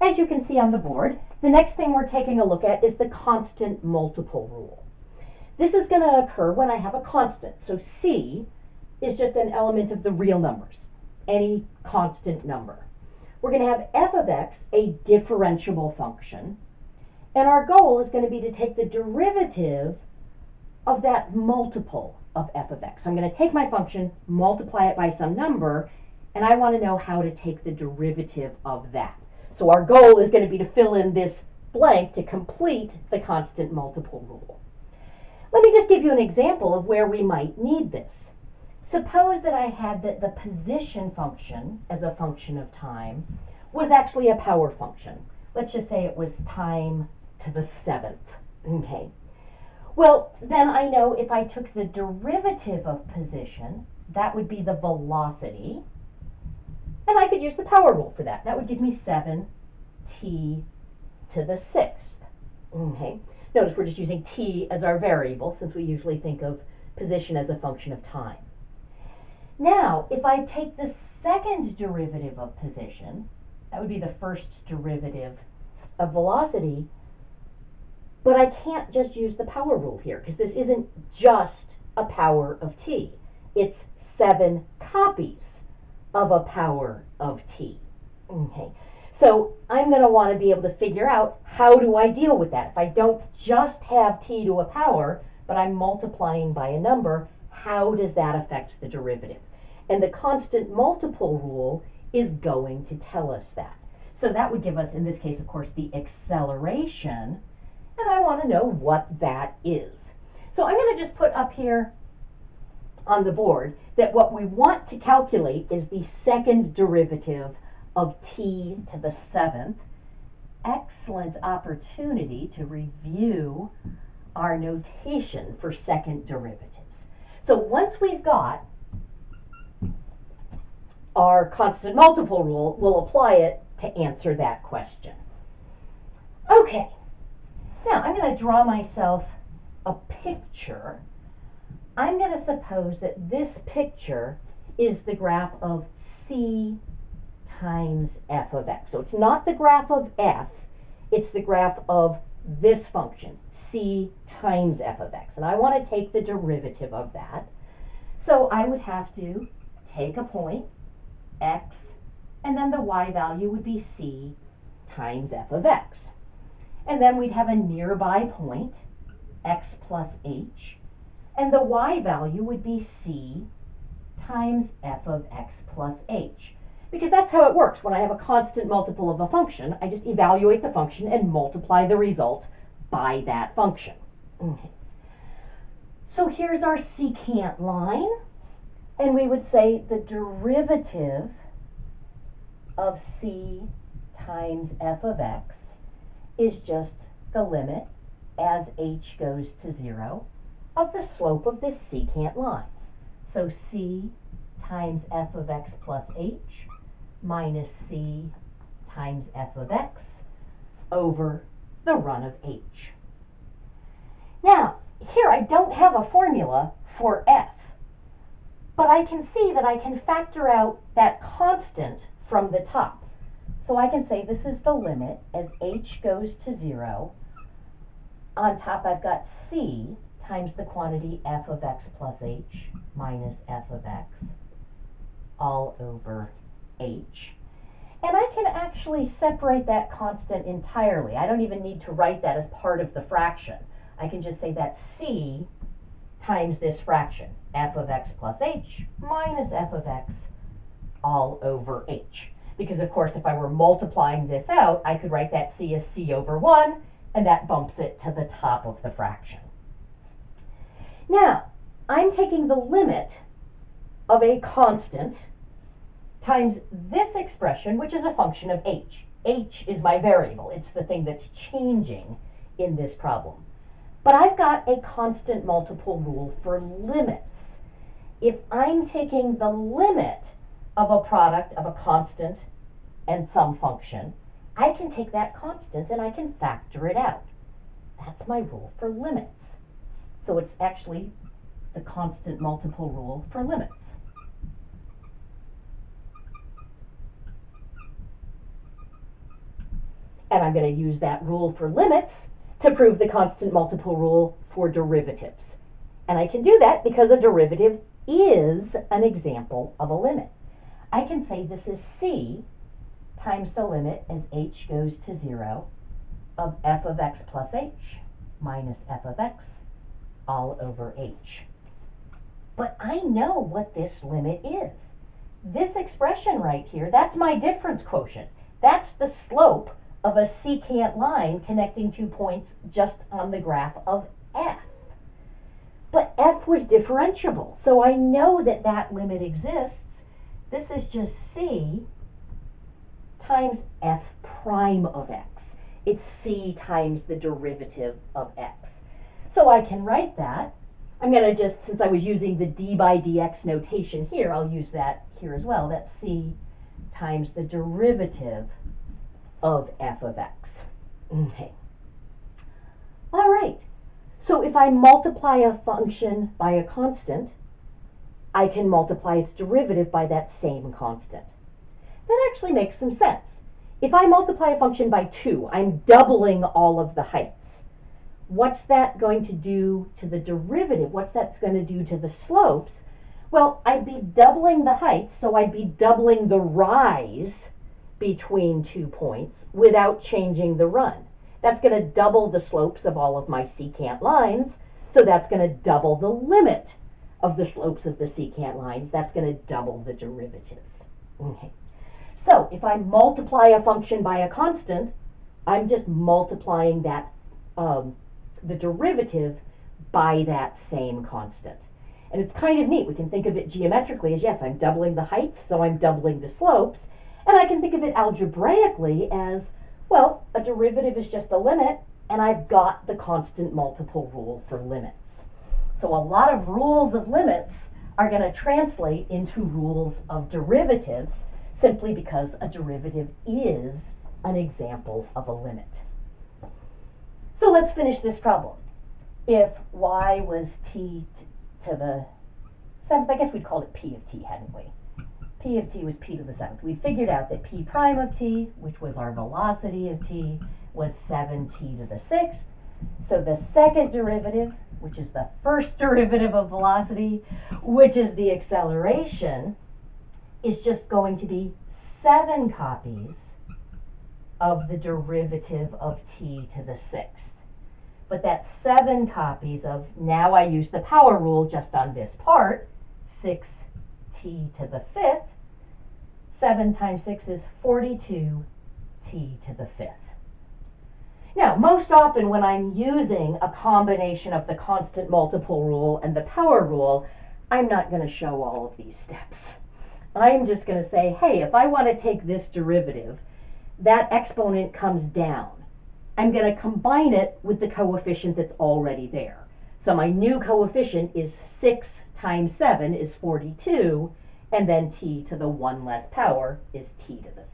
as you can see on the board, the next thing we're taking a look at is the constant multiple rule. This is going to occur when I have a constant. So C is just an element of the real numbers, any constant number. We're going to have f of x, a differentiable function, and our goal is going to be to take the derivative of that multiple of f of x. So I'm going to take my function, multiply it by some number, and I want to know how to take the derivative of that. So our goal is going to be to fill in this blank to complete the constant multiple rule. Let me just give you an example of where we might need this. Suppose that I had that the position function as a function of time was actually a power function. Let's just say it was time to the 7th. Okay. Well, then I know if I took the derivative of position, that would be the velocity. And I could use the power rule for that. That would give me 7t to the 6th. Okay. Notice we're just using t as our variable since we usually think of position as a function of time. Now, if I take the second derivative of position, that would be the first derivative of velocity, but I can't just use the power rule here because this isn't just a power of t. It's 7 copies of a power of t. Okay. So I'm going to want to be able to figure out how do I deal with that. If I don't just have t to a power, but I'm multiplying by a number, how does that affect the derivative? And the constant multiple rule is going to tell us that. So that would give us, in this case, of course, the acceleration, and I want to know what that is. So I'm going to just put up here on the board that what we want to calculate is the second derivative of t to the 7th. Excellent opportunity to review our notation for second derivatives. So once we've got our constant multiple rule, we'll apply it to answer that question. Okay, now I'm going to draw myself a picture. I'm going to suppose that this picture is the graph of c times f of x. So it's not the graph of f, it's the graph of this function, c times f of x. And I want to take the derivative of that. So I would have to take a point, x, and then the y value would be c times f of x. And then we'd have a nearby point, x plus h, and the y value would be c times f of x plus h. Because that's how it works. When I have a constant multiple of a function, I just evaluate the function and multiply the result by that function. Okay. So here's our secant line, and we would say the derivative of c times f of x is just the limit as h goes to 0 of the slope of this secant line. So c times f of x plus h minus c times f of x over the run of h. Now, here I don't have a formula for f, but I can see that I can factor out that constant from the top. So I can say this is the limit as h goes to 0. On top I've got c times the quantity f of x plus h minus f of x all over h. And I can actually separate that constant entirely. I don't even need to write that as part of the fraction. I can just say that c times this fraction, f of x plus h minus f of x all over h. Because of course if I were multiplying this out, I could write that c as c over 1, and that bumps it to the top of the fraction. Now, I'm taking the limit of a constant times this expression, which is a function of h. H is my variable. It's the thing that's changing in this problem. But I've got a constant multiple rule for limits. If I'm taking the limit of a product of a constant and some function, I can take that constant and I can factor it out. That's my rule for limits. So it's actually the constant multiple rule for limits. And I'm going to use that rule for limits to prove the constant multiple rule for derivatives. And I can do that because a derivative is an example of a limit. I can say this is c times the limit as h goes to 0 of f of x plus h minus f of x all over h. But I know what this limit is. This expression right here, that's my difference quotient. That's the slope of a secant line connecting 2 points just on the graph of f. But f was differentiable, so I know that that limit exists. This is just c times f prime of x. It's c times the derivative of x. So I can write that. I'm going to just, since I was using the d by dx notation here, I'll use that here as well. That's c times the derivative of f of x. Okay. All right. So if I multiply a function by a constant, I can multiply its derivative by that same constant. That actually makes some sense. If I multiply a function by 2, I'm doubling all of the heights. What's that going to do to the derivative? What's that going to do to the slopes? Well, I'd be doubling the heights, so I'd be doubling the rise between 2 points without changing the run. That's going to double the slopes of all of my secant lines, so that's going to double the limit of the slopes of the secant lines. That's going to double the derivatives. Okay. So if I multiply a function by a constant, I'm just multiplying that the derivative by that same constant. And it's kind of neat. We can think of it geometrically as, yes, I'm doubling the height, so I'm doubling the slopes. And I can think of it algebraically as, well, a derivative is just a limit, and I've got the constant multiple rule for limits. So a lot of rules of limits are going to translate into rules of derivatives simply because a derivative is an example of a limit. So let's finish this problem. If y was t to the 7th, I guess we'd call it p of t, hadn't we? P of t was p to the 7th. We figured out that p prime of t, which was our velocity of t, was 7t to the 6th. So the second derivative, which is the first derivative of velocity, which is the acceleration, is just going to be 7 copies of the derivative of t to the 6th. But that's 7 copies of, now I use the power rule just on this part, 6t to the 5th. 7 times 6 is 42t to the 5th. Now, most often when I'm using a combination of the constant multiple rule and the power rule, I'm not going to show all of these steps. I'm just going to say, hey, if I want to take this derivative, that exponent comes down. I'm going to combine it with the coefficient that's already there. So my new coefficient is 6 times 7 is 42, and then t to the 1 less power is t to the 5th.